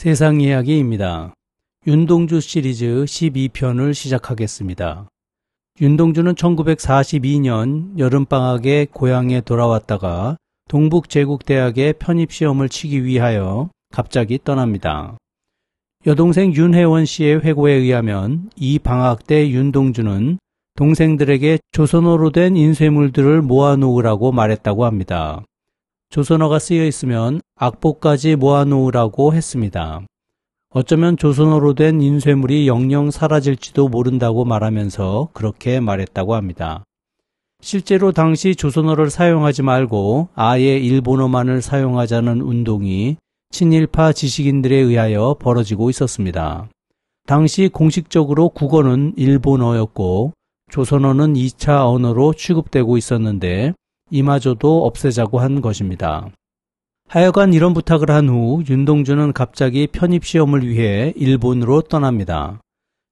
세상 이야기입니다. 윤동주 시리즈 12편을 시작하겠습니다. 윤동주는 1942년 여름방학에 고향에 돌아왔다가 동북제국대학에 편입시험을 치기 위하여 갑자기 떠납니다. 여동생 윤혜원 씨의 회고에 의하면 이 방학 때 윤동주는 동생들에게 조선어로 된 인쇄물들을 모아놓으라고 말했다고 합니다. 조선어가 쓰여 있으면 악보까지 모아놓으라고 했습니다. 어쩌면 조선어로 된 인쇄물이 영영 사라질지도 모른다고 말하면서 그렇게 말했다고 합니다. 실제로 당시 조선어를 사용하지 말고 아예 일본어만을 사용하자는 운동이 친일파 지식인들에 의하여 벌어지고 있었습니다. 당시 공식적으로 국어는 일본어였고 조선어는 2차 언어로 취급되고 있었는데 이마저도 없애자고 한 것입니다. 하여간 이런 부탁을 한 후 윤동주는 갑자기 편입시험을 위해 일본으로 떠납니다.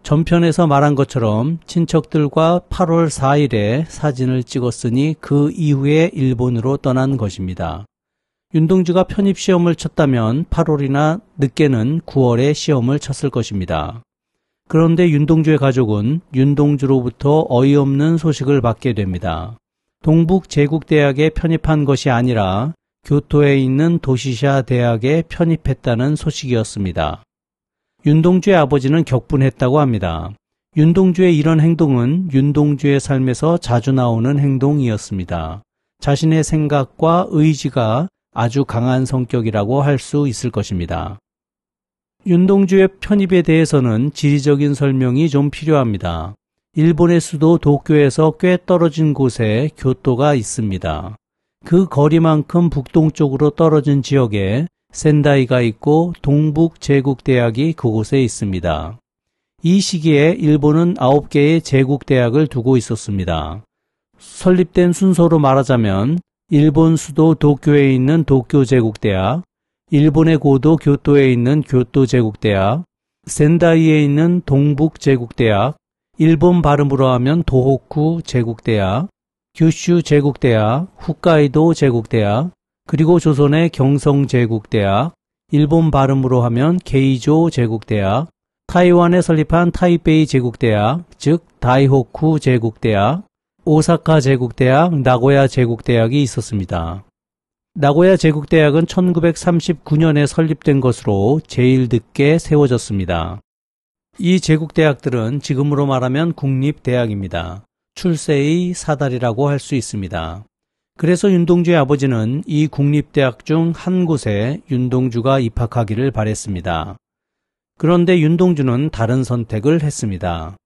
전편에서 말한 것처럼 친척들과 8월 4일에 사진을 찍었으니 그 이후에 일본으로 떠난 것입니다. 윤동주가 편입시험을 쳤다면 8월이나 늦게는 9월에 시험을 쳤을 것입니다. 그런데 윤동주의 가족은 윤동주로부터 어이없는 소식을 받게 됩니다. 동북제국대학에 편입한 것이 아니라 교토에 있는 도시샤 대학에 편입했다는 소식이었습니다. 윤동주의 아버지는 격분했다고 합니다. 윤동주의 이런 행동은 윤동주의 삶에서 자주 나오는 행동이었습니다. 자신의 생각과 의지가 아주 강한 성격이라고 할 수 있을 것입니다. 윤동주의 편입에 대해서는 지리적인 설명이 좀 필요합니다. 일본의 수도 도쿄에서 꽤 떨어진 곳에 교토가 있습니다. 그 거리만큼 북동쪽으로 떨어진 지역에 센다이가 있고 동북제국대학이 그곳에 있습니다. 이 시기에 일본은 9개의 제국대학을 두고 있었습니다. 설립된 순서로 말하자면 일본 수도 도쿄에 있는 도쿄제국대학, 일본의 고도 교토에 있는 교토제국대학, 센다이에 있는 동북제국대학, 일본 발음으로 하면 도호쿠 제국대학, 규슈 제국대학, 홋카이도 제국대학, 그리고 조선의 경성 제국대학, 일본 발음으로 하면 게이조 제국대학, 타이완에 설립한 타이베이 제국대학, 즉 다이호쿠 제국대학, 오사카 제국대학, 나고야 제국대학이 있었습니다. 나고야 제국대학은 1939년에 설립된 것으로 제일 늦게 세워졌습니다. 이 제국대학들은 지금으로 말하면 국립대학입니다. 출세의 사다리라고 할 수 있습니다. 그래서 윤동주의 아버지는 이 국립대학 중 한 곳에 윤동주가 입학하기를 바랬습니다. 그런데 윤동주는 다른 선택을 했습니다.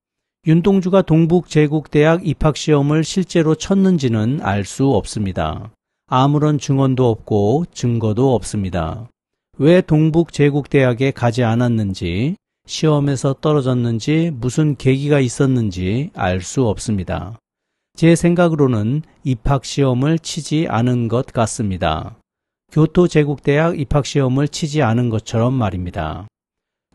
윤동주가 동북제국대학 입학시험을 실제로 쳤는지는 알 수 없습니다. 아무런 증언도 없고 증거도 없습니다. 왜 동북제국대학에 가지 않았는지, 시험에서 떨어졌는지 무슨 계기가 있었는지 알 수 없습니다. 제 생각으로는 입학시험을 치지 않은 것 같습니다. 교토제국대학 입학시험을 치지 않은 것처럼 말입니다.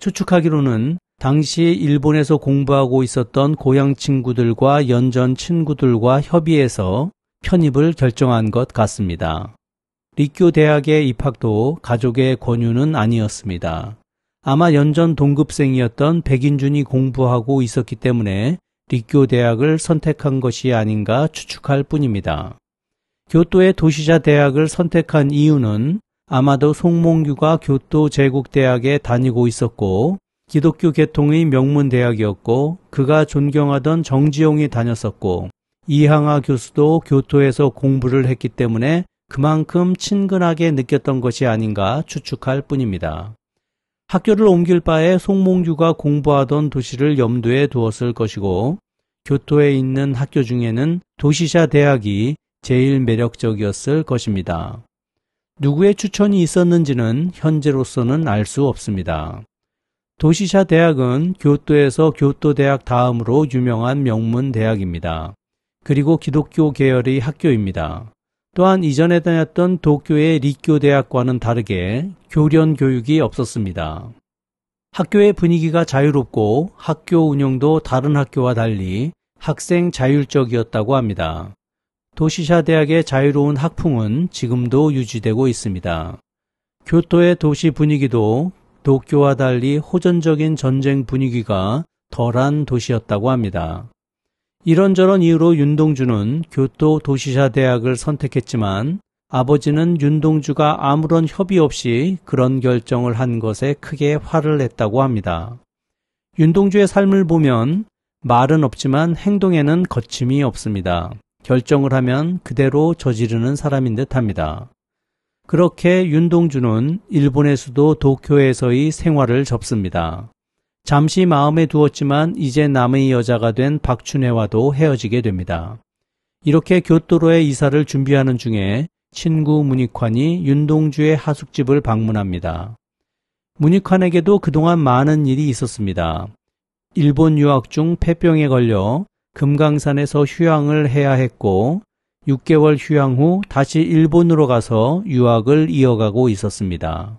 추측하기로는 당시 일본에서 공부하고 있었던 고향 친구들과 연전 친구들과 협의해서 편입을 결정한 것 같습니다.立교대학의 입학도 가족의 권유는 아니었습니다. 아마 연전 동급생이었던 백인준이 공부하고 있었기 때문에立교대학을 선택한 것이 아닌가 추측할 뿐입니다. 교토의 도시자 대학을 선택한 이유는 아마도 송몽규가 교토제국대학에 다니고 있었고 기독교 계통의 명문대학이었고 그가 존경하던 정지용이 다녔었고 이항아 교수도 교토에서 공부를 했기 때문에 그만큼 친근하게 느꼈던 것이 아닌가 추측할 뿐입니다. 학교를 옮길 바에 송몽규가 공부하던 도시를 염두에 두었을 것이고 교토에 있는 학교 중에는 도시샤 대학이 제일 매력적이었을 것입니다. 누구의 추천이 있었는지는 현재로서는 알 수 없습니다. 도시샤 대학은 교토에서 교토대학 다음으로 유명한 명문 대학입니다. 그리고 기독교 계열의 학교입니다. 또한 이전에 다녔던 도쿄의立교대학과는 다르게 교련 교육이 없었습니다. 학교의 분위기가 자유롭고 학교 운영도 다른 학교와 달리 학생 자율적이었다고 합니다. 도시샤 대학의 자유로운 학풍은 지금도 유지되고 있습니다. 교토의 도시 분위기도 도쿄와 달리 호전적인 전쟁 분위기가 덜한 도시였다고 합니다. 이런저런 이유로 윤동주는 교토 도시사 대학을 선택했지만 아버지는 윤동주가 아무런 협의 없이 그런 결정을 한 것에 크게 화를 냈다고 합니다. 윤동주의 삶을 보면 말은 없지만 행동에는 거침이 없습니다. 결정을 하면 그대로 저지르는 사람인 듯합니다. 그렇게 윤동주는 일본의 수도 도쿄에서의 생활을 접습니다. 잠시 마음에 두었지만 이제 남의 여자가 된 박춘혜와도 헤어지게 됩니다. 이렇게 교토로의 이사를 준비하는 중에 친구 문익환이 윤동주의 하숙집을 방문합니다. 문익환에게도 그동안 많은 일이 있었습니다. 일본 유학 중 폐병에 걸려 금강산에서 휴양을 해야 했고 6개월 휴양 후 다시 일본으로 가서 유학을 이어가고 있었습니다.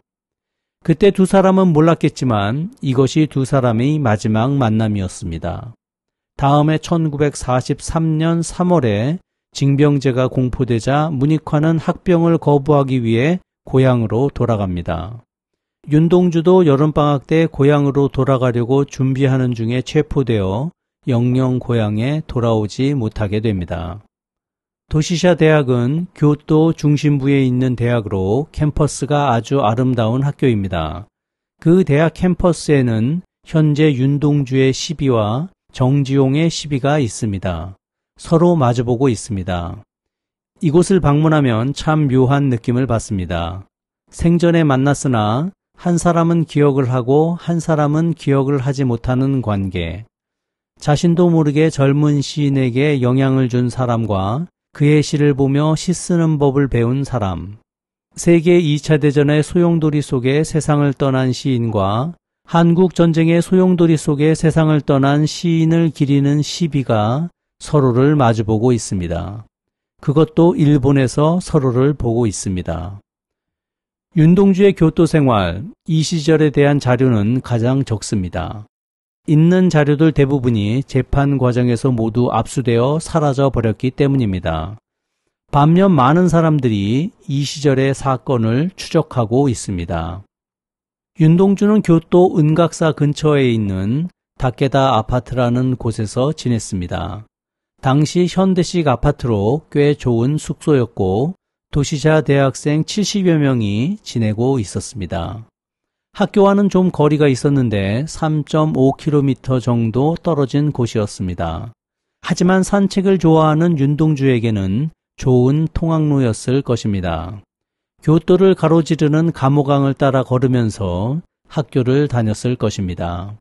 그때 두 사람은 몰랐겠지만 이것이 두 사람의 마지막 만남이었습니다. 다음해 1943년 3월에 징병제가 공포되자 문익환은 학병을 거부하기 위해 고향으로 돌아갑니다. 윤동주도 여름방학 때 고향으로 돌아가려고 준비하는 중에 체포되어 영영 고향에 돌아오지 못하게 됩니다. 도시샤 대학은 교토 중심부에 있는 대학으로 캠퍼스가 아주 아름다운 학교입니다. 그 대학 캠퍼스에는 현재 윤동주의 시비와 정지용의 시비가 있습니다. 서로 마주보고 있습니다. 이곳을 방문하면 참 묘한 느낌을 받습니다. 생전에 만났으나 한 사람은 기억을 하고 한 사람은 기억을 하지 못하는 관계. 자신도 모르게 젊은 시인에게 영향을 준 사람과 그의 시를 보며 시 쓰는 법을 배운 사람. 세계 2차 대전의 소용돌이 속에 세상을 떠난 시인과 한국 전쟁의 소용돌이 속에 세상을 떠난 시인을 기리는 시비가 서로를 마주보고 있습니다. 그것도 일본에서 서로를 보고 있습니다. 윤동주의 교토 생활, 이 시절에 대한 자료는 가장 적습니다. 있는 자료들 대부분이 재판 과정에서 모두 압수되어 사라져 버렸기 때문입니다. 반면 많은 사람들이 이 시절의 사건을 추적하고 있습니다. 윤동주는 교토 은각사 근처에 있는 다케다 아파트라는 곳에서 지냈습니다. 당시 현대식 아파트로 꽤 좋은 숙소였고 도시자 대학생 70여 명이 지내고 있었습니다. 학교와는 좀 거리가 있었는데 3.5km 정도 떨어진 곳이었습니다. 하지만 산책을 좋아하는 윤동주에게는 좋은 통학로였을 것입니다. 교토를 가로지르는 감호강을 따라 걸으면서 학교를 다녔을 것입니다.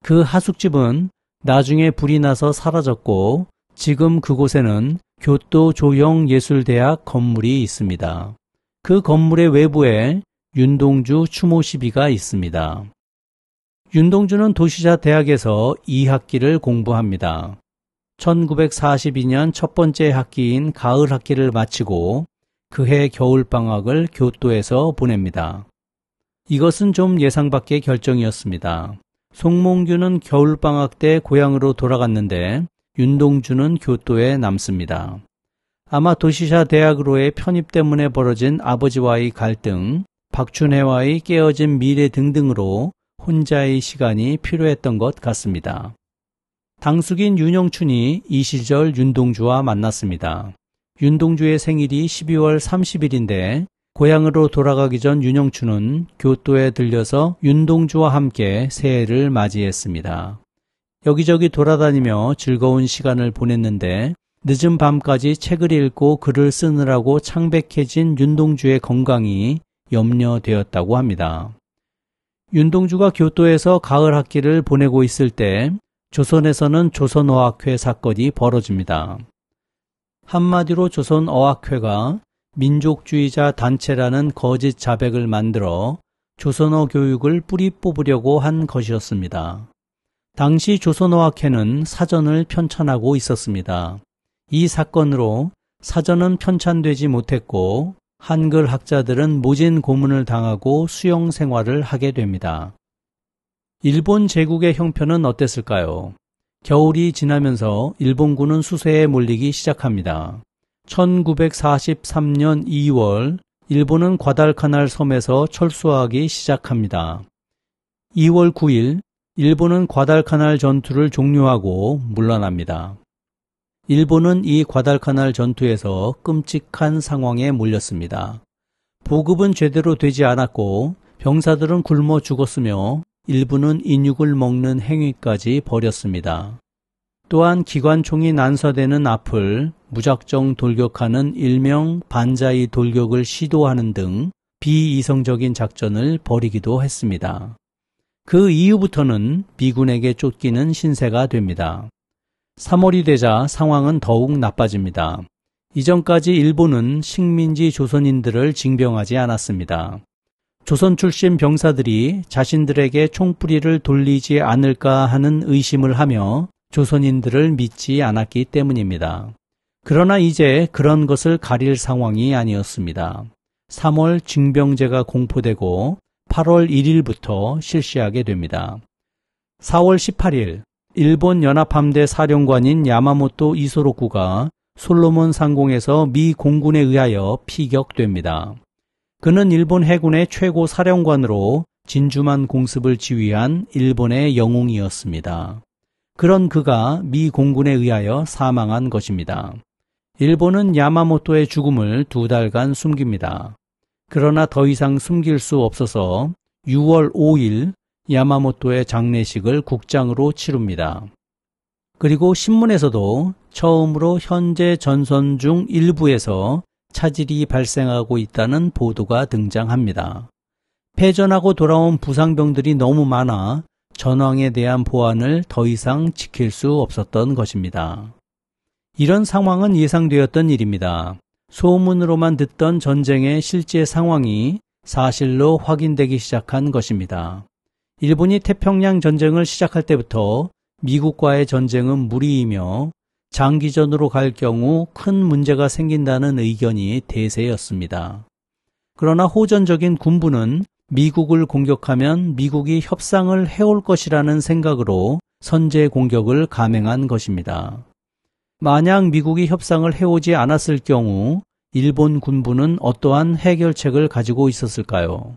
그 하숙집은 나중에 불이 나서 사라졌고 지금 그곳에는 교토 조형예술대학 건물이 있습니다. 그 건물의 외부에 윤동주 추모 시비가 있습니다. 윤동주는 도시자 대학에서 2학기를 공부합니다. 1942년 첫 번째 학기인 가을 학기를 마치고 그해 겨울방학을 교토에서 보냅니다. 이것은 좀 예상 밖의 결정이었습니다. 송몽규는 겨울방학 때 고향으로 돌아갔는데 윤동주는 교토에 남습니다. 아마 도시사 대학으로의 편입 때문에 벌어진 아버지와의 갈등, 박춘혜와의 깨어진 미래 등등으로 혼자의 시간이 필요했던 것 같습니다. 당숙인 윤영춘이 이 시절 윤동주와 만났습니다. 윤동주의 생일이 12월 30일인데 고향으로 돌아가기 전 윤영춘은 교토에 들려서 윤동주와 함께 새해를 맞이했습니다. 여기저기 돌아다니며 즐거운 시간을 보냈는데 늦은 밤까지 책을 읽고 글을 쓰느라고 창백해진 윤동주의 건강이 염려되었다고 합니다. 윤동주가 교토에서 가을 학기를 보내고 있을 때 조선에서는 조선어학회 사건이 벌어집니다. 한마디로 조선어학회가 민족주의자 단체라는 거짓 자백을 만들어 조선어 교육을 뿌리 뽑으려고 한 것이었습니다. 당시 조선어학회는 사전을 편찬하고 있었습니다. 이 사건으로 사전은 편찬되지 못했고 한글 학자들은 모진 고문을 당하고 수용 생활을 하게 됩니다. 일본 제국의 형편은 어땠을까요? 겨울이 지나면서 일본군은 수세에 몰리기 시작합니다. 1943년 2월 일본은 과달카날 섬에서 철수하기 시작합니다. 2월 9일 일본은 과달카날 전투를 종료하고 물러납니다. 일본은 이 과달카날 전투에서 끔찍한 상황에 몰렸습니다. 보급은 제대로 되지 않았고 병사들은 굶어 죽었으며 일부는 인육을 먹는 행위까지 벌였습니다. 또한 기관총이 난사되는 앞을 무작정 돌격하는 일명 반자이 돌격을 시도하는 등 비이성적인 작전을 벌이기도 했습니다. 그 이후부터는 미군에게 쫓기는 신세가 됩니다. 3월이 되자 상황은 더욱 나빠집니다. 이전까지 일본은 식민지 조선인들을 징병하지 않았습니다. 조선 출신 병사들이 자신들에게 총뿌리를 돌리지 않을까 하는 의심을 하며 조선인들을 믿지 않았기 때문입니다. 그러나 이제 그런 것을 가릴 상황이 아니었습니다. 3월 징병제가 공포되고 8월 1일부터 실시하게 됩니다. 4월 18일 일본 연합함대 사령관인 야마모토 이소로쿠가 솔로몬 상공에서 미 공군에 의하여 피격됩니다. 그는 일본 해군의 최고 사령관으로 진주만 공습을 지휘한 일본의 영웅이었습니다. 그런 그가 미 공군에 의하여 사망한 것입니다. 일본은 야마모토의 죽음을 2달간 숨깁니다. 그러나 더 이상 숨길 수 없어서 6월 5일 야마모토의 장례식을 국장으로 치릅니다. 그리고 신문에서도 처음으로 현재 전선 중 일부에서 차질이 발생하고 있다는 보도가 등장합니다. 패전하고 돌아온 부상병들이 너무 많아 전황에 대한 보안을 더 이상 지킬 수 없었던 것입니다. 이런 상황은 예상되었던 일입니다. 소문으로만 듣던 전쟁의 실제 상황이 사실로 확인되기 시작한 것입니다. 일본이 태평양 전쟁을 시작할 때부터 미국과의 전쟁은 무리이며 장기전으로 갈 경우 큰 문제가 생긴다는 의견이 대세였습니다. 그러나 호전적인 군부는 미국을 공격하면 미국이 협상을 해올 것이라는 생각으로 선제 공격을 감행한 것입니다. 만약 미국이 협상을 해오지 않았을 경우 일본 군부는 어떠한 해결책을 가지고 있었을까요?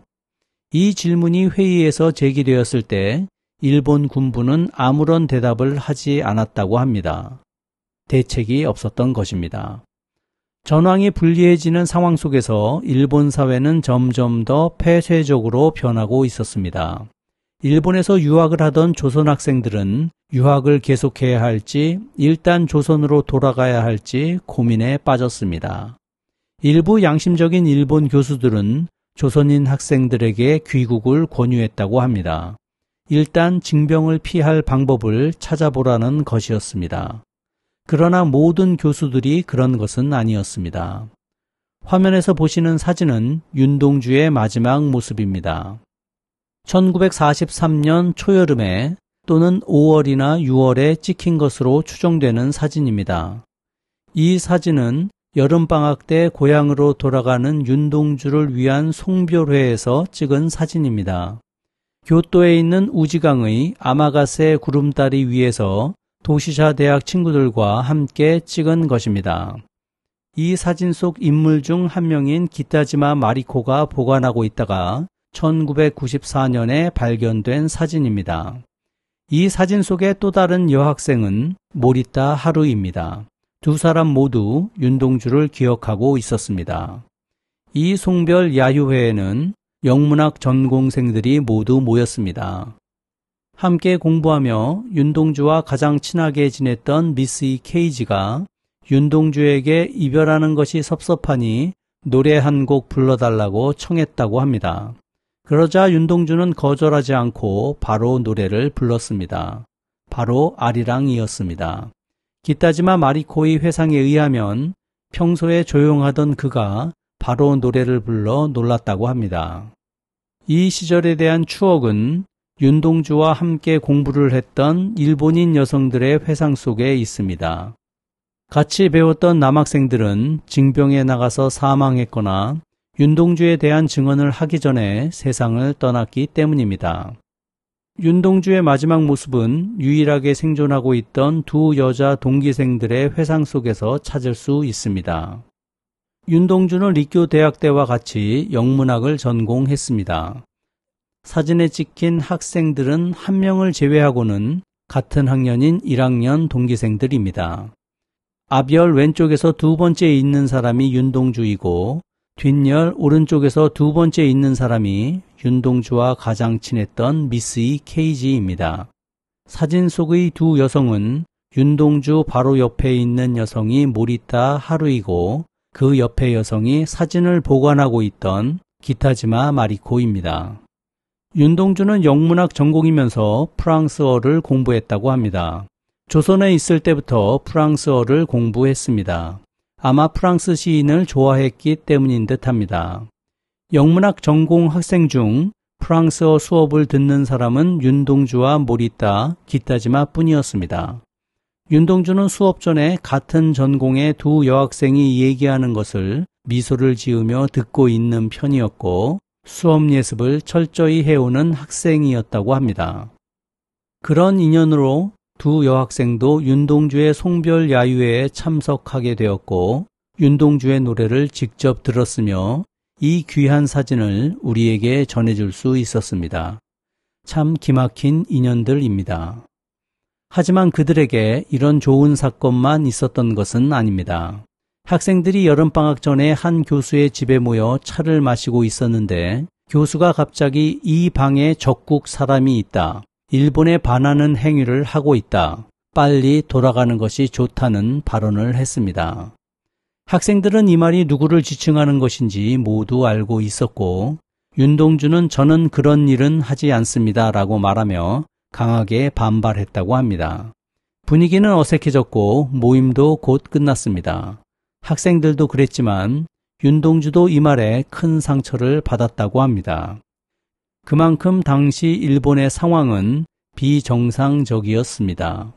이 질문이 회의에서 제기되었을 때 일본 군부는 아무런 대답을 하지 않았다고 합니다. 대책이 없었던 것입니다. 전황이 불리해지는 상황 속에서 일본 사회는 점점 더 폐쇄적으로 변하고 있었습니다. 일본에서 유학을 하던 조선 학생들은 유학을 계속해야 할지 일단 조선으로 돌아가야 할지 고민에 빠졌습니다. 일부 양심적인 일본 교수들은 조선인 학생들에게 귀국을 권유했다고 합니다. 일단 징병을 피할 방법을 찾아보라는 것이었습니다. 그러나 모든 교수들이 그런 것은 아니었습니다. 화면에서 보시는 사진은 윤동주의 마지막 모습입니다. 1943년 초여름에 또는 5월이나 6월에 찍힌 것으로 추정되는 사진입니다. 이 사진은 여름방학 때 고향으로 돌아가는 윤동주를 위한 송별회에서 찍은 사진입니다. 교토에 있는 우지강의 아마가세 구름다리 위에서 도시샤 대학 친구들과 함께 찍은 것입니다. 이 사진 속 인물 중 한 명인 기타지마 마리코가 보관하고 있다가 1994년에 발견된 사진입니다. 이 사진 속의 또 다른 여학생은 모리타 하루입니다. 두 사람 모두 윤동주를 기억하고 있었습니다. 이 송별 야유회에는 영문학 전공생들이 모두 모였습니다. 함께 공부하며 윤동주와 가장 친하게 지냈던 미스 이 케이지가 윤동주에게 이별하는 것이 섭섭하니 노래 한 곡 불러달라고 청했다고 합니다. 그러자 윤동주는 거절하지 않고 바로 노래를 불렀습니다. 바로 아리랑이었습니다. 기타지마 마리코의 회상에 의하면 평소에 조용하던 그가 바로 노래를 불러 놀랐다고 합니다. 이 시절에 대한 추억은 윤동주와 함께 공부를 했던 일본인 여성들의 회상 속에 있습니다. 같이 배웠던 남학생들은 징병에 나가서 사망했거나 윤동주에 대한 증언을 하기 전에 세상을 떠났기 때문입니다. 윤동주의 마지막 모습은 유일하게 생존하고 있던 두 여자 동기생들의 회상 속에서 찾을 수 있습니다. 윤동주는 리쿄 대학 때와 같이 영문학을 전공했습니다. 사진에 찍힌 학생들은 한 명을 제외하고는 같은 학년인 1학년 동기생들입니다. 앞열 왼쪽에서 두 번째에 있는 사람이 윤동주이고 뒷열 오른쪽에서 두 번째에 있는 사람이 윤동주와 가장 친했던 미스이 케이지입니다. 사진 속의 두 여성은 윤동주 바로 옆에 있는 여성이 모리타 하루이고 그 옆에 여성이 사진을 보관하고 있던 기타지마 마리코입니다. 윤동주는 영문학 전공이면서 프랑스어를 공부했다고 합니다. 조선에 있을 때부터 프랑스어를 공부했습니다. 아마 프랑스 시인을 좋아했기 때문인 듯합니다. 영문학 전공 학생 중 프랑스어 수업을 듣는 사람은 윤동주와 모리타, 기타지마 뿐이었습니다. 윤동주는 수업 전에 같은 전공의 두 여학생이 얘기하는 것을 미소를 지으며 듣고 있는 편이었고 수업 예습을 철저히 해오는 학생이었다고 합니다. 그런 인연으로 두 여학생도 윤동주의 송별 야유회에 참석하게 되었고 윤동주의 노래를 직접 들었으며 이 귀한 사진을 우리에게 전해줄 수 있었습니다. 참 기막힌 인연들입니다. 하지만 그들에게 이런 좋은 사건만 있었던 것은 아닙니다. 학생들이 여름방학 전에 한 교수의 집에 모여 차를 마시고 있었는데 교수가 갑자기 이 방에 적국 사람이 있다. 일본에 반하는 행위를 하고 있다. 빨리 돌아가는 것이 좋다는 발언을 했습니다. 학생들은 이 말이 누구를 지칭하는 것인지 모두 알고 있었고 윤동주는 저는 그런 일은 하지 않습니다 라고 말하며 강하게 반발했다고 합니다. 분위기는 어색해졌고 모임도 곧 끝났습니다. 학생들도 그랬지만 윤동주도 이 말에 큰 상처를 받았다고 합니다. 그만큼 당시 일본의 상황은 비정상적이었습니다.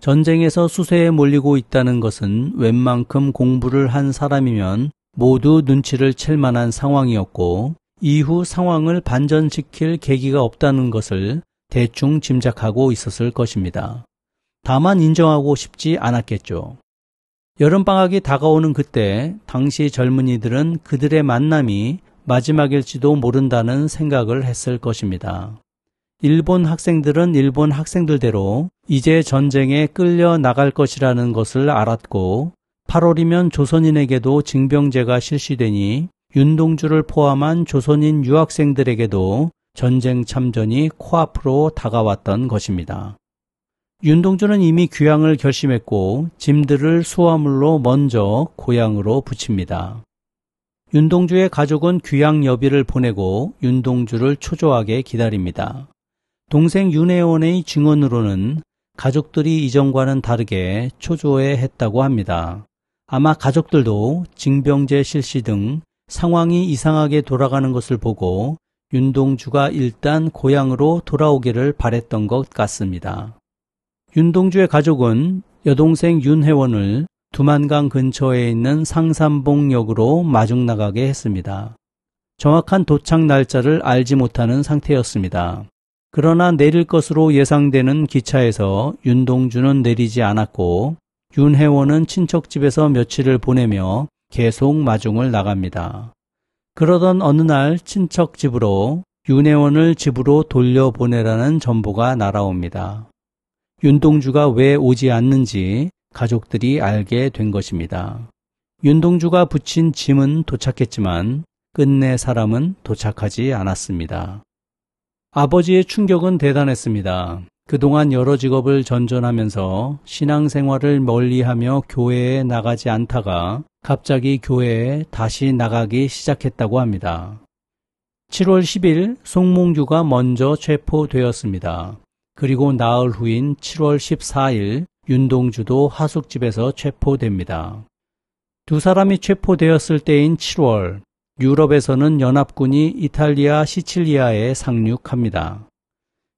전쟁에서 수세에 몰리고 있다는 것은 웬만큼 공부를 한 사람이면 모두 눈치를 챌 만한 상황이었고 이후 상황을 반전시킬 계기가 없다는 것을 대충 짐작하고 있었을 것입니다. 다만 인정하고 싶지 않았겠죠. 여름방학이 다가오는 그때 당시 젊은이들은 그들의 만남이 마지막일지도 모른다는 생각을 했을 것입니다. 일본 학생들은 일본 학생들대로 이제 전쟁에 끌려 나갈 것이라는 것을 알았고 8월이면 조선인에게도 징병제가 실시되니 윤동주를 포함한 조선인 유학생들에게도 전쟁 참전이 코앞으로 다가왔던 것입니다. 윤동주는 이미 귀향을 결심했고 짐들을 수화물로 먼저 고향으로 부칩니다. 윤동주의 가족은 귀향 여비를 보내고 윤동주를 초조하게 기다립니다. 동생 윤혜원의 증언으로는 가족들이 이전과는 다르게 초조해했다고 합니다. 아마 가족들도 징병제 실시 등 상황이 이상하게 돌아가는 것을 보고 윤동주가 일단 고향으로 돌아오기를 바랬던 것 같습니다. 윤동주의 가족은 여동생 윤혜원을 두만강 근처에 있는 상산봉역으로 마중 나가게 했습니다. 정확한 도착 날짜를 알지 못하는 상태였습니다. 그러나 내릴 것으로 예상되는 기차에서 윤동주는 내리지 않았고 윤혜원은 친척집에서 며칠을 보내며 계속 마중을 나갑니다. 그러던 어느 날 친척집으로 윤혜원을 집으로 돌려보내라는 전보가 날아옵니다. 윤동주가 왜 오지 않는지 가족들이 알게 된 것입니다. 윤동주가 붙인 짐은 도착했지만 끝내 사람은 도착하지 않았습니다. 아버지의 충격은 대단했습니다. 그동안 여러 직업을 전전하면서 신앙생활을 멀리하며 교회에 나가지 않다가 갑자기 교회에 다시 나가기 시작했다고 합니다. 7월 10일 송몽규가 먼저 체포되었습니다. 그리고 나흘 후인 7월 14일 윤동주도 하숙집에서 체포됩니다. 두 사람이 체포되었을 때인 7월, 유럽에서는 연합군이 이탈리아 시칠리아에 상륙합니다.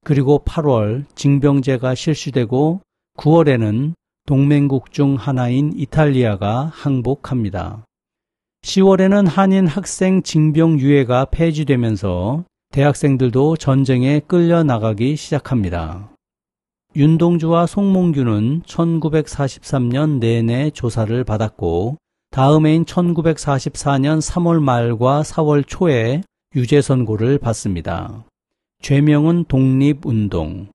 그리고 8월 징병제가 실시되고 9월에는 동맹국 중 하나인 이탈리아가 항복합니다. 10월에는 한인 학생 징병유예가 폐지되면서 대학생들도 전쟁에 끌려나가기 시작합니다. 윤동주와 송몽규는 1943년 내내 조사를 받았고 다음 해인 1944년 3월 말과 4월 초에 유죄 선고를 받습니다. 죄명은 독립운동.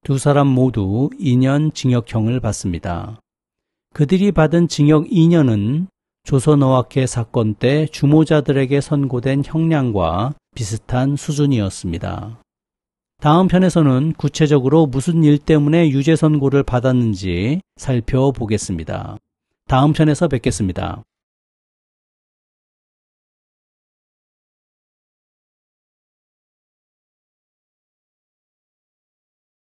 두 사람 모두 2년 징역형을 받습니다. 그들이 받은 징역 2년은 조선어학회 사건 때 주모자들에게 선고된 형량과 비슷한 수준이었습니다. 다음 편에서는 구체적으로 무슨 일 때문에 유죄 선고를 받았는지 살펴보겠습니다. 다음 편에서 뵙겠습니다.